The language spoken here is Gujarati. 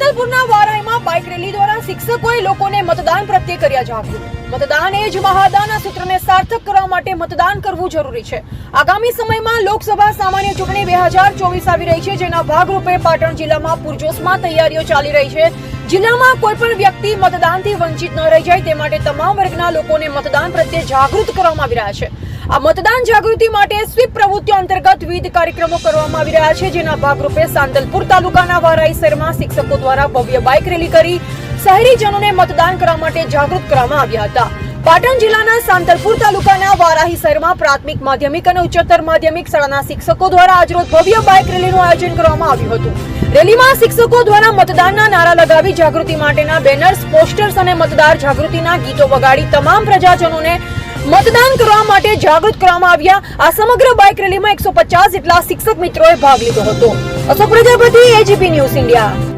સાંતલપુરના વારાહીમાં બાઇક રેલી દ્વારા શિક્ષકોએ લોકોને મતદાન પ્રત્યે કર્યા જાગૃત. મતદાન એ જ મહાદાનના સૂત્રને સાર્થક કરવા માટે મતદાન કરવું જરૂરી છે. આગામી સમયમાં લોકસભા સામાન્ય ચૂંટણી 2024 આવી રહી છે, જેના ભાગરૂપે પાટણ જિલ્લામાં પૂરજોશમાં તૈયારીઓ ચાલી રહી છે. જિલ્લામાં કોઈ પણ વ્યક્તિ મતદાનથી વંચિત ન રહી જાય તે માટે તમામ વર્ગના લોકોને મતદાન પ્રત્યે જાગૃત કરવામાં આવી રહ્યા છે. આ મતદાન જાગૃતિ માટે સ્વીપ પ્રવૃત્તિઓ અંતર્ગત વિવિધ કાર્યક્રમો કરવામાં આવી રહ્યા છે, જેના ભાગરૂપે સાંતલપુર તાલુકાના વારાહી શહેરમાં શિક્ષકો દ્વારા ભવ્ય બાઇક રેલી કરી શહેરીજનોને મતદાન કરવા માટે જાગૃત કરવામાં આવ્યા હતા. પાટણ જિલ્લાના સાંતલપુર તાલુકાના વારાહી શહેરમાં પ્રાથમિક, માધ્યમિક અને ઉચ્ચતર માધ્યમિક શાળાના શિક્ષકો દ્વારા આજરોજ ભવ્ય બાઇક રેલીનું આયોજન કરવામાં આવ્યું હતું. રેલીમાં શિક્ષકો દ્વારા મતદાનના નારા લગાવી જાગૃતિ માટેના બેનર્સ, પોસ્ટર્સ અને મતદાર જાગૃતિના ગીતો વગાડી તમામ પ્રજાજનોને મતદાન કરવા માટે જાગૃત કરવામાં આવ્યા. આ સમગ્ર બાઇક રેલીમાં 150 જેટલા શિક્ષક મિત્રોએ ભાગ લીધો હતો. Ashok Prajapati, AGP news India.